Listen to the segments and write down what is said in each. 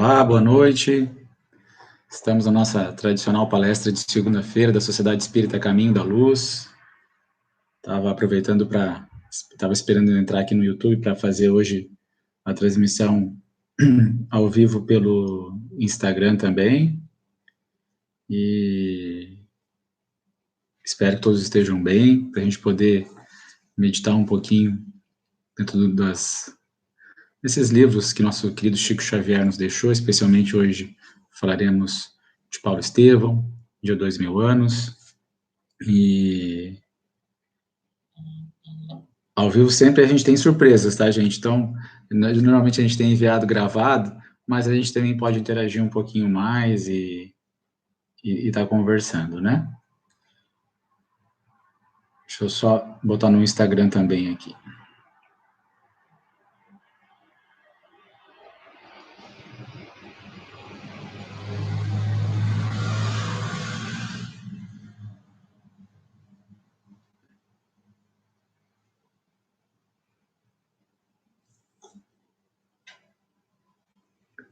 Olá, boa noite. Estamos na nossa tradicional palestra de segunda-feira da Sociedade Espírita Caminho da Luz. Estava esperando entrar aqui no YouTube para fazer hoje a transmissão ao vivo pelo Instagram também. E espero que todos estejam bem, para a gente poder meditar um pouquinho dentro desses livros que nosso querido Chico Xavier nos deixou, especialmente hoje falaremos de Paulo Estevão, de 2000 anos, e ao vivo sempre a gente tem surpresas, tá, gente? Então, normalmente a gente tem enviado gravado, mas a gente também pode interagir um pouquinho mais e tá conversando, né? Deixa eu só botar no Instagram também aqui.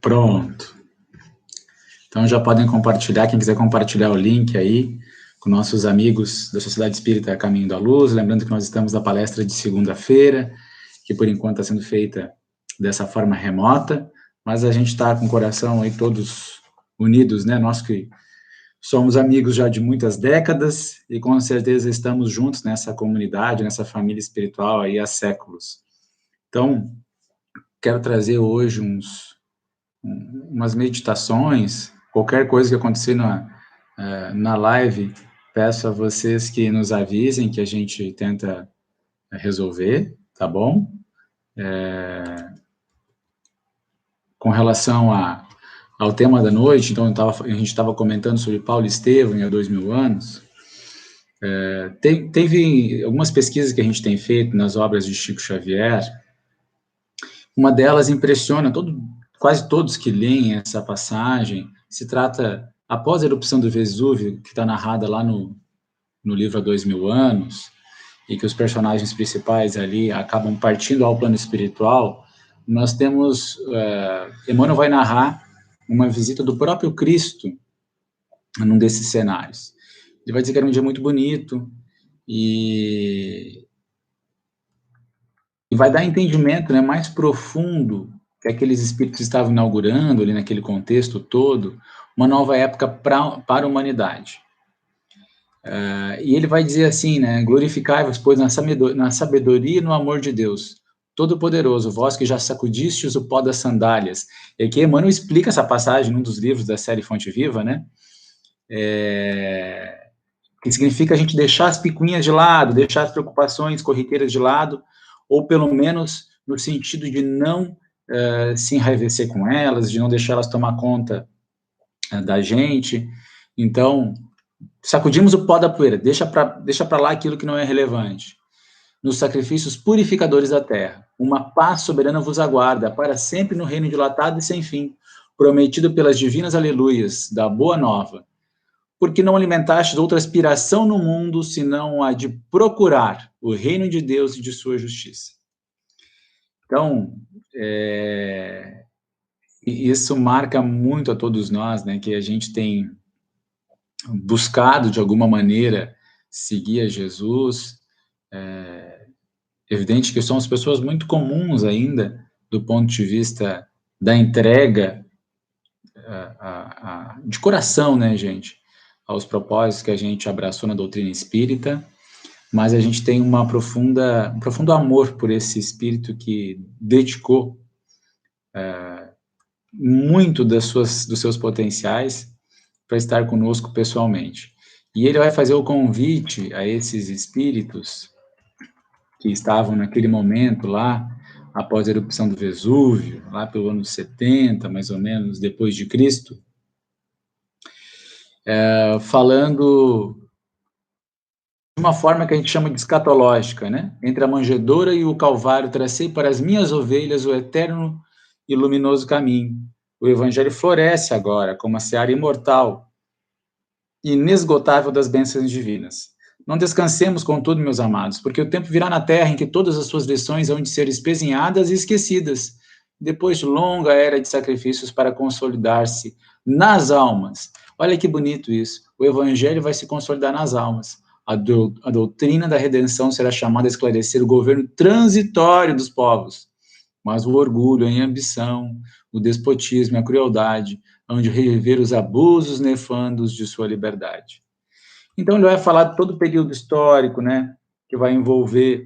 Pronto. Então já podem compartilhar, quem quiser compartilhar o link aí com nossos amigos da Sociedade Espírita Caminho da Luz, lembrando que nós estamos na palestra de segunda-feira, que por enquanto está sendo feita dessa forma remota, mas a gente está com o coração aí todos unidos, né, nós que somos amigos já de muitas décadas e com certeza estamos juntos nessa comunidade, nessa família espiritual aí há séculos. Então, quero trazer hoje umas meditações, qualquer coisa que acontecer na live, peço a vocês que nos avisem, que a gente tenta resolver, tá bom? Com relação ao tema da noite, então a gente estava comentando sobre Paulo Estevão há 2000 anos, teve algumas pesquisas que a gente tem feito nas obras de Chico Xavier, uma delas impressiona quase todos que leem essa passagem. Se trata, após a erupção do Vesúvio, que está narrada lá no livro Há 2000 anos, e que os personagens principais ali acabam partindo ao plano espiritual, nós temos, Emmanuel vai narrar uma visita do próprio Cristo num desses cenários. Ele vai dizer que era um dia muito bonito, e vai dar entendimento, né, mais profundo que aqueles espíritos estavam inaugurando ali naquele contexto todo, uma nova época para a humanidade. E ele vai dizer assim, né, glorificai-vos, pois, na sabedoria e no amor de Deus, Todo-Poderoso, vós que já sacudistes o pó das sandálias. E aqui Emmanuel explica essa passagem num dos livros da série Fonte Viva, né, que significa a gente deixar as picuinhas de lado, deixar as preocupações corriqueiras de lado, ou pelo menos no sentido de não se enraivecer com elas, de não deixar elas tomar conta da gente. Então, sacudimos o pó da poeira, deixa para lá aquilo que não é relevante. Nos sacrifícios purificadores da terra, uma paz soberana vos aguarda, para sempre no reino dilatado e sem fim, prometido pelas divinas aleluias da boa nova, porque não alimentastes outra aspiração no mundo, senão a de procurar o reino de Deus e de sua justiça. Então, isso marca muito a todos nós, né, que a gente tem buscado, de alguma maneira, seguir a Jesus. Evidente que somos pessoas muito comuns ainda, do ponto de vista da entrega de coração, né, gente, aos propósitos que a gente abraçou na doutrina espírita, mas a gente tem um profundo amor por esse espírito que dedicou muito dos seus potenciais para estar conosco pessoalmente. E ele vai fazer o convite a esses espíritos que estavam naquele momento lá, após a erupção do Vesúvio, lá pelo ano 70, mais ou menos, depois de Cristo, falando de uma forma que a gente chama de escatológica, né? Entre a manjedoura e o Calvário, tracei para as minhas ovelhas o eterno e luminoso caminho. O Evangelho floresce agora como a seara imortal e inesgotável das bênçãos divinas. Não descansemos, contudo, meus amados, porque o tempo virá na terra em que todas as suas lições hão de ser espezinhadas e esquecidas, depois de longa era de sacrifícios para consolidar-se nas almas. Olha que bonito isso. O evangelho vai se consolidar nas almas. A doutrina da redenção será chamada a esclarecer o governo transitório dos povos, mas o orgulho, a ambição, o despotismo e a crueldade hão de reviver os abusos nefandos de sua liberdade. Então, ele vai falar de todo o período histórico, né, que vai envolver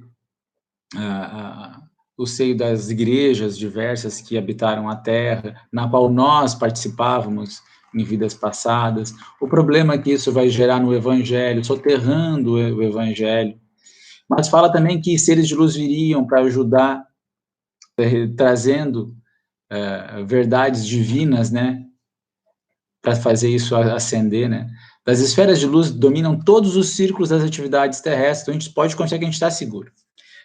o seio das igrejas diversas que habitaram a Terra, na qual nós participávamos em vidas passadas, o problema que isso vai gerar no Evangelho, soterrando o Evangelho, mas fala também que seres de luz viriam para ajudar, trazendo verdades divinas, né, para fazer isso ascender, né. Das esferas de luz dominam todos os círculos das atividades terrestres, então a gente pode conseguir, a gente está seguro.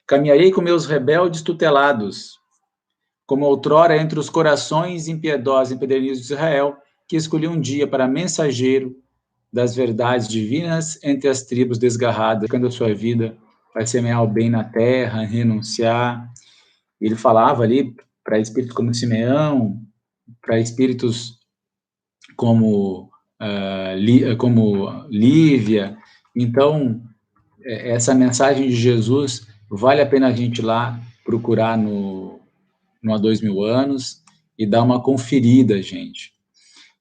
Caminharei com meus rebeldes tutelados, como outrora entre os corações impiedosos e empedernidos de Israel, que escolhi um dia para mensageiro das verdades divinas entre as tribos desgarradas, quando a sua vida vai semear o bem na terra, renunciar. Ele falava ali para espíritos como Simeão, para espíritos como Lívia. Então, essa mensagem de Jesus vale a pena a gente ir lá procurar no Há 2000 anos e dar uma conferida, gente.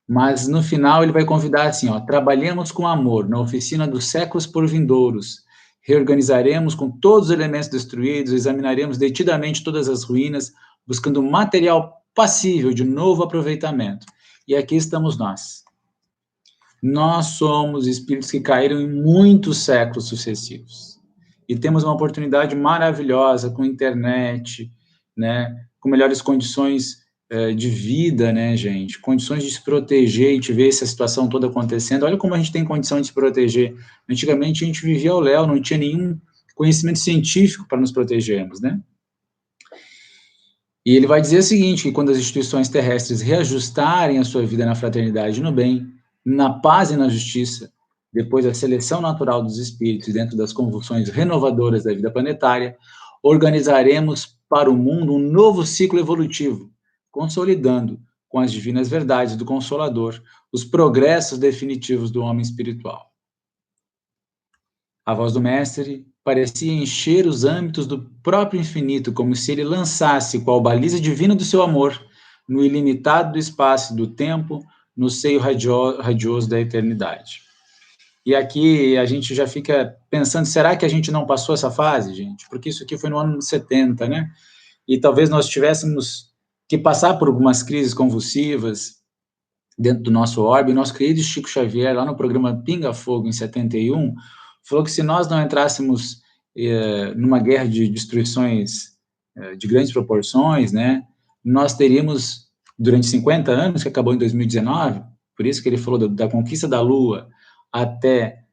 Mas no final ele vai convidar assim, ó, trabalhemos com amor na oficina dos séculos por vindouros, reorganizaremos com todos os elementos destruídos, examinaremos detidamente todas as ruínas, buscando material passível de novo aproveitamento. E aqui estamos nós. Nós somos espíritos que caíram em muitos séculos sucessivos. E temos uma oportunidade maravilhosa com internet, né, com melhores condições de vida, né, gente? Condições de se proteger e de ver essa situação toda acontecendo. Olha como a gente tem condição de se proteger. Antigamente a gente vivia ao léu, não tinha nenhum conhecimento científico para nos protegermos, né? E ele vai dizer o seguinte, que quando as instituições terrestres reajustarem a sua vida na fraternidade e no bem, na paz e na justiça, depois da seleção natural dos espíritos dentro das convulsões renovadoras da vida planetária, organizaremos para o mundo um novo ciclo evolutivo, consolidando com as divinas verdades do Consolador os progressos definitivos do homem espiritual. A voz do Mestre parecia encher os âmbitos do próprio infinito, como se ele lançasse, qual baliza divina do seu amor, no ilimitado do espaço e do tempo, no seio radioso da eternidade. E aqui a gente já fica pensando, será que a gente não passou essa fase, gente? Porque isso aqui foi no ano 70, né? E talvez nós tivéssemos que passar por algumas crises convulsivas dentro do nosso orbe. Nosso querido Chico Xavier, lá no programa Pinga Fogo, em 71, falou que se nós não entrássemos numa guerra de destruições de grandes proporções, né, nós teríamos, durante 50 anos, que acabou em 2019, por isso que ele falou da conquista da Lua até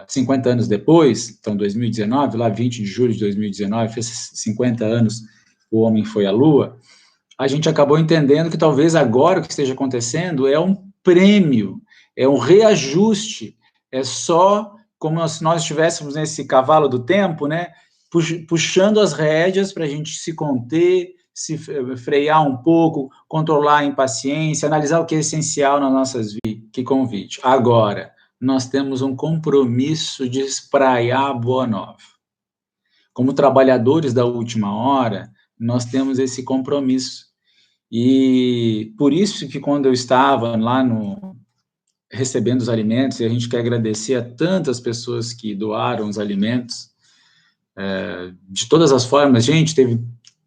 50 anos depois, então 2019, lá 20 de julho de 2019, fez 50 anos o homem foi à Lua, a gente acabou entendendo que talvez agora o que esteja acontecendo é um prêmio, é um reajuste, é só como se nós estivéssemos nesse cavalo do tempo, né, puxando as rédeas para a gente se conter, se frear um pouco, controlar a impaciência, analisar o que é essencial nas nossas vidas. Que convite. Agora, nós temos um compromisso de espraiar a boa nova. Como trabalhadores da última hora, nós temos esse compromisso. E por isso que quando eu estava lá recebendo os alimentos, e a gente quer agradecer a tantas pessoas que doaram os alimentos, de todas as formas, gente, teve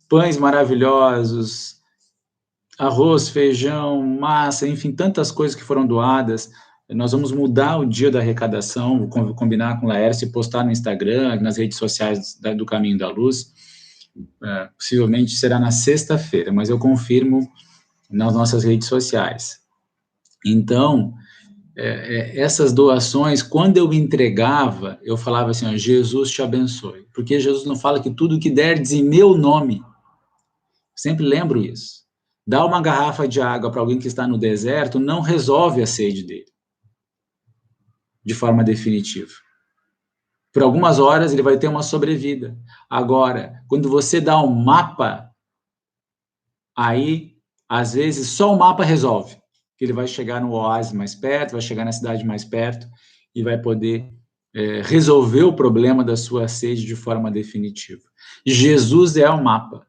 pães maravilhosos, arroz, feijão, massa, enfim, tantas coisas que foram doadas. Nós vamos mudar o dia da arrecadação, vou combinar com o Laércio e postar no Instagram, nas redes sociais do Caminho da Luz. Possivelmente será na sexta-feira, mas eu confirmo nas nossas redes sociais. Então, essas doações, quando eu entregava, eu falava assim, ó, Jesus te abençoe, porque Jesus não fala que tudo que derdes em meu nome, sempre lembro isso. Dar uma garrafa de água para alguém que está no deserto não resolve a sede dele, de forma definitiva. Por algumas horas ele vai ter uma sobrevida. Agora, quando você dá um mapa aí, às vezes, só o mapa resolve. Ele vai chegar no oásis mais perto, vai chegar na cidade mais perto e vai poder resolver o problema da sua sede de forma definitiva. Jesus é o mapa.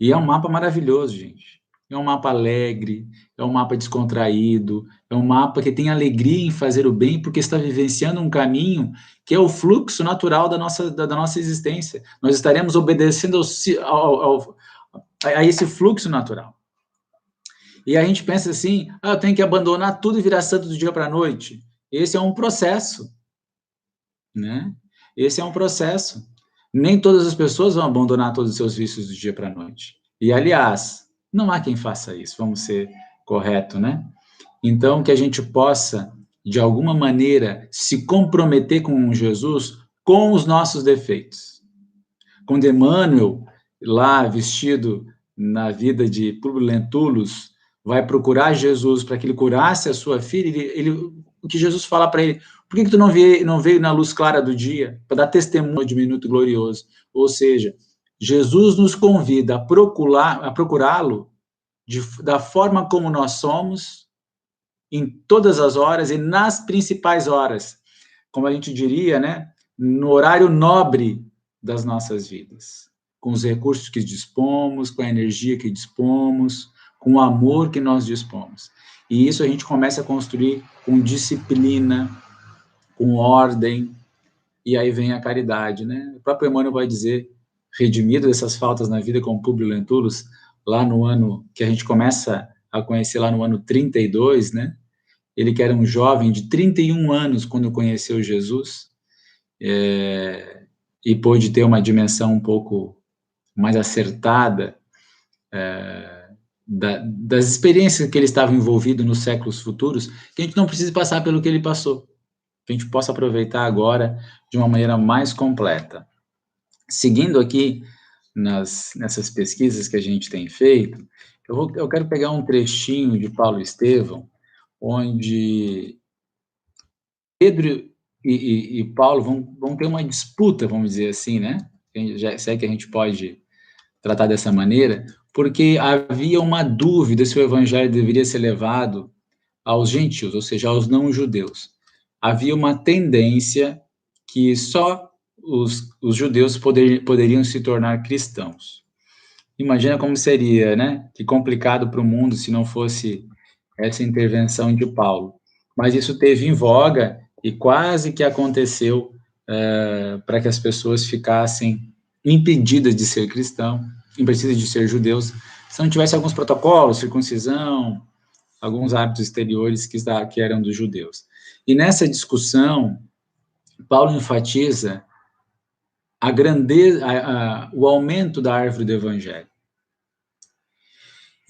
E é um mapa maravilhoso, gente. É um mapa alegre, é um mapa descontraído, é um mapa que tem alegria em fazer o bem, porque está vivenciando um caminho que é o fluxo natural da nossa existência. Nós estaremos obedecendo a esse fluxo natural. E a gente pensa assim, eu tenho que abandonar tudo e virar santo do dia para a noite. Esse é um processo, né? Esse é um processo. Nem todas as pessoas vão abandonar todos os seus vícios do dia para a noite. E, aliás, não há quem faça isso, vamos ser corretos, né? Então, que a gente possa, de alguma maneira, se comprometer com Jesus com os nossos defeitos. Quando Emmanuel, lá vestido na vida de Públio Lentulus, vai procurar Jesus para que ele curasse a sua filha, o que Jesus fala para ele, por que tu não veio na luz clara do dia, para dar testemunho de minuto glorioso? Ou seja, Jesus nos convida a procurá-lo da forma como nós somos, em todas as horas e nas principais horas, como a gente diria, né, no horário nobre das nossas vidas, com os recursos que dispomos, com a energia que dispomos, com o amor que nós dispomos. E isso a gente começa a construir com disciplina, com ordem, e aí vem a caridade, né? O próprio Emmanuel vai dizer, redimido dessas faltas na vida com Públio Lentulus, lá no ano que a gente começa a conhecer lá no ano 32, né? Ele que era um jovem de 31 anos quando conheceu Jesus, e pôde ter uma dimensão um pouco mais acertada das experiências que ele estava envolvido nos séculos futuros, que a gente não precise passar pelo que ele passou, que a gente possa aproveitar agora de uma maneira mais completa. Seguindo aqui nessas pesquisas que a gente tem feito, eu quero pegar um trechinho de Paulo Estevão, onde Pedro e Paulo vão ter uma disputa, vamos dizer assim, né? Se é que a gente pode tratar dessa maneira, porque havia uma dúvida se o evangelho deveria ser levado aos gentios, ou seja, aos não-judeus. Havia uma tendência que só os judeus poderiam se tornar cristãos. Imagina como seria, né? Que complicado para o mundo se não fosse essa intervenção de Paulo. Mas isso teve em voga e quase que aconteceu para que as pessoas ficassem impedidas de ser cristão, impedidas de ser judeus, se não tivesse alguns protocolos, circuncisão, alguns hábitos exteriores que eram dos judeus. E nessa discussão, Paulo enfatiza a grandeza, o aumento da árvore do evangelho.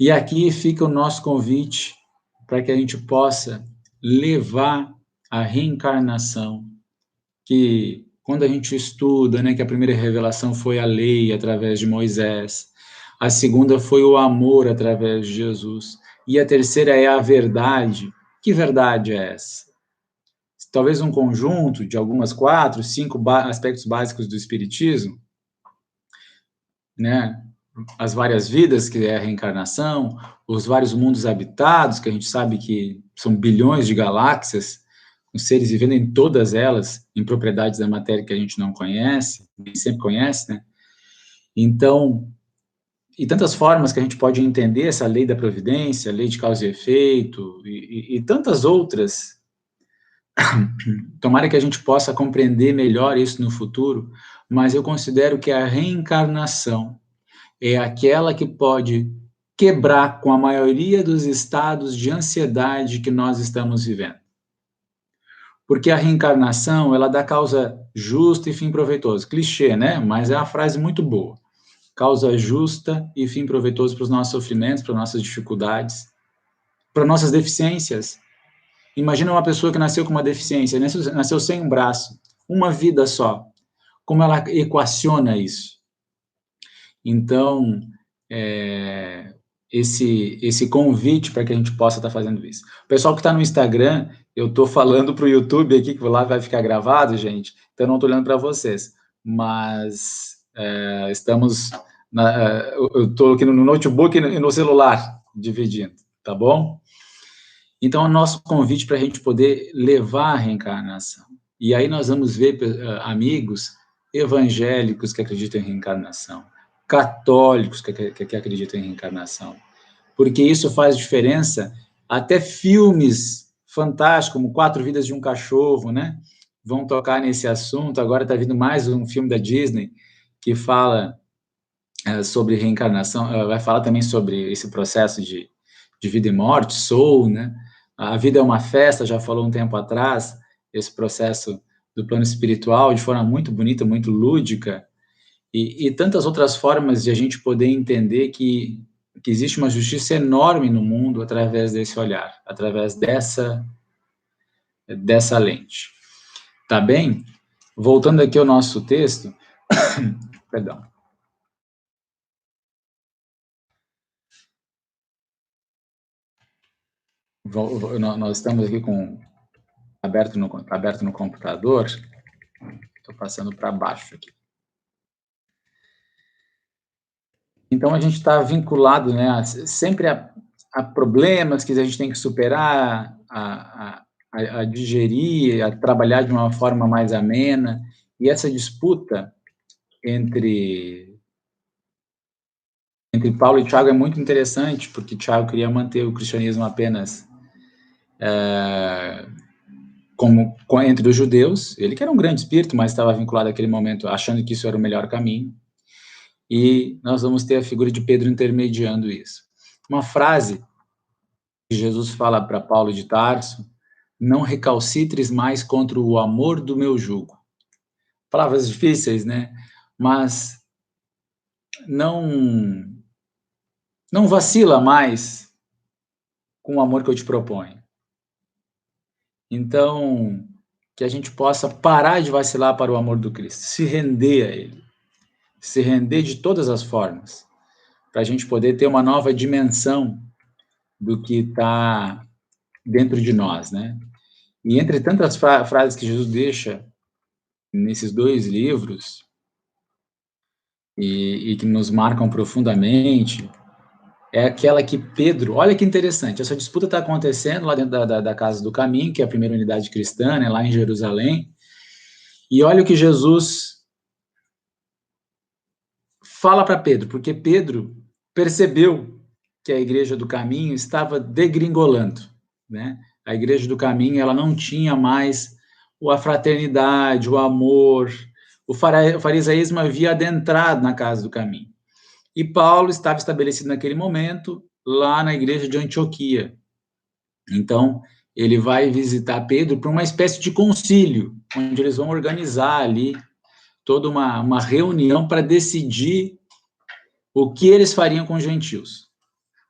E aqui fica o nosso convite para que a gente possa levar a reencarnação, que quando a gente estuda, né, que a primeira revelação foi a lei através de Moisés, a segunda foi o amor através de Jesus, e a terceira é a verdade. Que verdade é essa? Talvez um conjunto de algumas 4, 5 aspectos básicos do Espiritismo, né? As várias vidas, que é a reencarnação, os vários mundos habitados, que a gente sabe que são bilhões de galáxias, com seres vivendo em todas elas, em propriedades da matéria que a gente não conhece, nem sempre conhece, né? Então, e tantas formas que a gente pode entender essa lei da providência, lei de causa e efeito, e tantas outras. Tomara que a gente possa compreender melhor isso no futuro, mas eu considero que a reencarnação é aquela que pode quebrar com a maioria dos estados de ansiedade que nós estamos vivendo. Porque a reencarnação, ela dá causa justa e fim proveitoso. Clichê, né? Mas é uma frase muito boa. Causa justa e fim proveitoso para os nossos sofrimentos, para as nossas dificuldades, para nossas deficiências. Imagina uma pessoa que nasceu com uma deficiência, nasceu sem um braço, uma vida só. Como ela equaciona isso? Então, esse convite para que a gente possa estar fazendo isso. O pessoal que está no Instagram, eu estou falando para o YouTube aqui, que lá vai ficar gravado, gente, então eu não estou olhando para vocês, mas estamos Eu estou aqui no notebook e no celular, dividindo, tá bom? Então, é o nosso convite para a gente poder levar a reencarnação. E aí nós vamos ver amigos evangélicos que acreditam em reencarnação, católicos que acreditam em reencarnação, porque isso faz diferença. Até filmes fantásticos, como Quatro Vidas de um Cachorro, né, vão tocar nesse assunto. Agora está vindo mais um filme da Disney que fala sobre reencarnação, vai falar também sobre esse processo de vida e morte, Soul, né? A vida é uma festa, já falou um tempo atrás, esse processo do plano espiritual, de forma muito bonita, muito lúdica, e tantas outras formas de a gente poder entender que existe uma justiça enorme no mundo através desse olhar, através dessa lente. Tá bem? Voltando aqui ao nosso texto, perdão. Nós estamos aqui com aberto no computador. Estou passando para baixo aqui. Então, a gente está vinculado, né, sempre a problemas que a gente tem que superar, a digerir, a trabalhar de uma forma mais amena. E essa disputa entre Paulo e Tiago é muito interessante, porque Tiago queria manter o cristianismo apenas entre os judeus. Ele que era um grande espírito, mas estava vinculado àquele momento, achando que isso era o melhor caminho. E nós vamos ter a figura de Pedro intermediando isso. Uma frase que Jesus fala para Paulo de Tarso: não recalcitres mais contra o amor do meu jugo. Palavras difíceis, né? Mas não vacila mais com o amor que eu te proponho. Então, que a gente possa parar de vacilar para o amor do Cristo, se render a Ele, se render de todas as formas, para a gente poder ter uma nova dimensão do que está dentro de nós, né? E entre tantas frases que Jesus deixa nesses dois livros, e que nos marcam profundamente, é aquela que Pedro, olha que interessante, essa disputa está acontecendo lá dentro da Casa do Caminho, que é a primeira unidade cristã, né, lá em Jerusalém, e olha o que Jesus fala para Pedro, porque Pedro percebeu que a Igreja do Caminho estava degringolando, né? A Igreja do Caminho, ela não tinha mais a fraternidade, o amor, o farisaísmo havia adentrado na Casa do Caminho. E Paulo estava estabelecido naquele momento lá na igreja de Antioquia. Então, ele vai visitar Pedro para uma espécie de concílio, onde eles vão organizar ali toda uma reunião para decidir o que eles fariam com os gentios.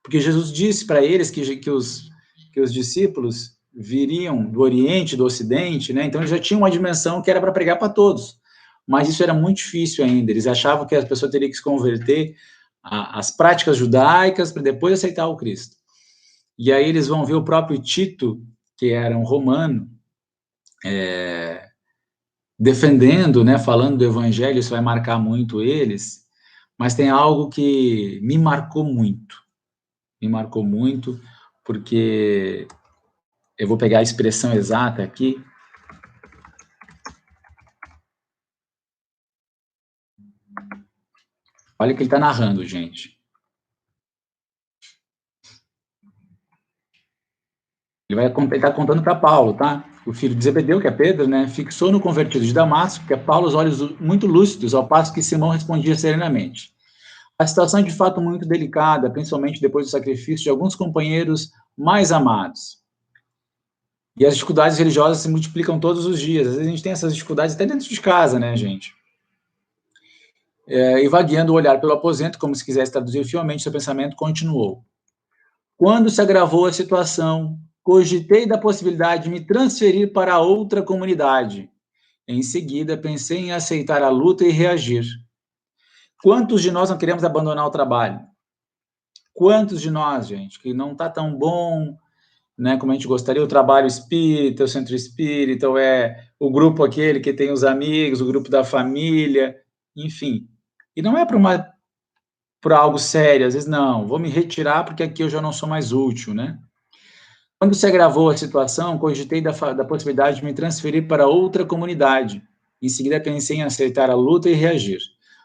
Porque Jesus disse para eles que os discípulos viriam do Oriente, do Ocidente, né? Então eles já tinham uma dimensão que era para pregar para todos. Mas isso era muito difícil ainda. Eles achavam que a pessoa teria que se converter às práticas judaicas para depois aceitar o Cristo. E aí eles vão ver o próprio Tito, que era um romano, defendendo, né, falando do evangelho. Isso vai marcar muito eles, mas tem algo que me marcou muito, porque eu vou pegar a expressão exata aqui. Olha o que ele está narrando, gente. Ele está contando para Paulo, tá? O filho de Zebedeu, que é Pedro, né, fixou no convertido de Damasco, que é Paulo, os olhos muito lúcidos, ao passo que Simão respondia serenamente. A situação é de fato muito delicada, principalmente depois do sacrifício de alguns companheiros mais amados. E as dificuldades religiosas se multiplicam todos os dias. Às vezes a gente tem essas dificuldades até dentro de casa, né, gente? E vagueando o olhar pelo aposento, como se quisesse traduzir fielmente, seu pensamento continuou. Quando se agravou a situação, cogitei da possibilidade de me transferir para outra comunidade. Em seguida, pensei em aceitar a luta e reagir. Quantos de nós não queremos abandonar o trabalho? Quantos de nós, gente, que não está tão bom, né, como a gente gostaria, o trabalho espírita, o centro espírita, ou é o grupo aquele que tem os amigos, o grupo da família, enfim. E não é para uma para algo sério, às vezes não, vou me retirar porque aqui eu já não sou mais útil, né? Quando se agravou a situação, cogitei da possibilidade de me transferir para outra comunidade. Em seguida, pensei em aceitar a luta e reagir.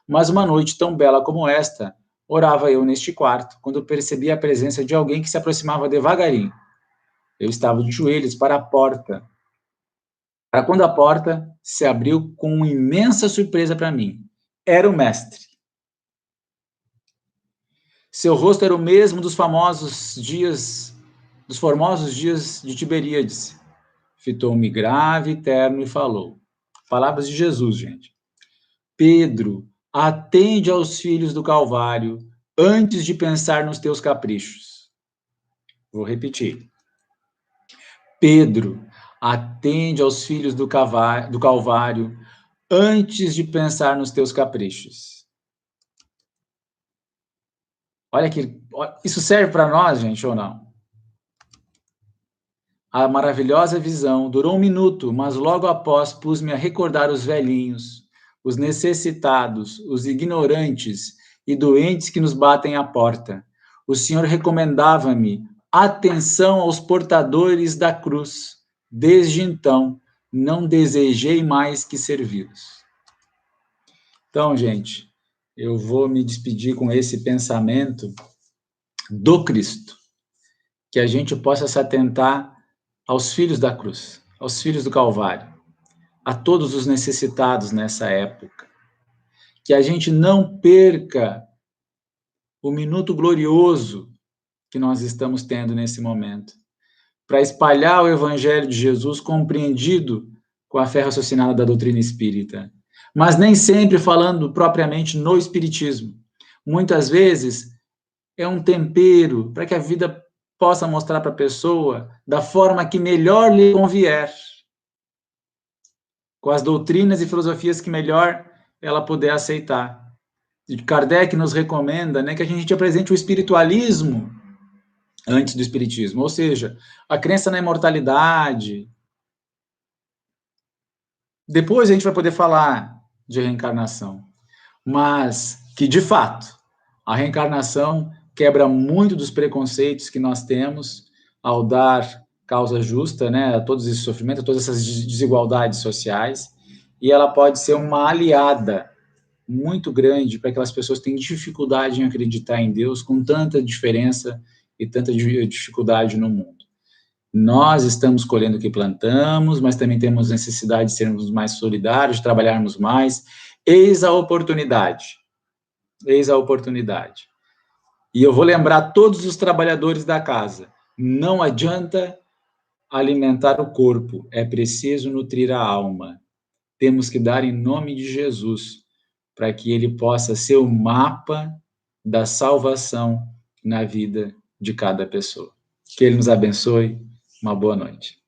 Mas uma noite tão bela como esta, orava eu neste quarto, quando percebi a presença de alguém que se aproximava devagarinho. Eu estava de joelhos para a porta. Para quando a porta se abriu com uma imensa surpresa para mim. Era o mestre. Seu rosto era o mesmo dos formosos dias de Tiberíades. Fitou-me grave, terno e falou. Palavras de Jesus, gente. Pedro, atende aos filhos do Calvário antes de pensar nos teus caprichos. Vou repetir. Pedro, atende aos filhos do Calvário antes de pensar nos teus caprichos. Olha que isso serve para nós, gente, ou não? A maravilhosa visão durou 1 minuto, mas logo após pus-me a recordar os velhinhos, os necessitados, os ignorantes e doentes que nos batem à porta. O Senhor recomendava-me atenção aos portadores da cruz. Desde então, não desejei mais que servi-los. Então, gente, eu vou me despedir com esse pensamento do Cristo, que a gente possa se atentar aos filhos da cruz, aos filhos do Calvário, a todos os necessitados nessa época. Que a gente não perca o minuto glorioso que nós estamos tendo nesse momento, para espalhar o Evangelho de Jesus compreendido com a fé raciocinada da doutrina espírita. Mas nem sempre falando propriamente no espiritismo. Muitas vezes é um tempero para que a vida possa mostrar para a pessoa da forma que melhor lhe convier, com as doutrinas e filosofias que melhor ela puder aceitar. E Kardec nos recomenda, né, que a gente apresente o espiritualismo antes do espiritismo, ou seja, a crença na imortalidade. Depois a gente vai poder falar de reencarnação, mas que, de fato, a reencarnação quebra muito dos preconceitos que nós temos ao dar causa justa, né, a todos esses sofrimentos, a todas essas desigualdades sociais, e ela pode ser uma aliada muito grande para aquelas pessoas que têm dificuldade em acreditar em Deus, com tanta diferença e tanta dificuldade no mundo. Nós estamos colhendo o que plantamos, mas também temos necessidade de sermos mais solidários, de trabalharmos mais. Eis a oportunidade. Eis a oportunidade. E eu vou lembrar todos os trabalhadores da casa. Não adianta alimentar o corpo, é preciso nutrir a alma. Temos que dar em nome de Jesus, para que ele possa ser o mapa da salvação na vida de cada pessoa. Que ele nos abençoe. Uma boa noite.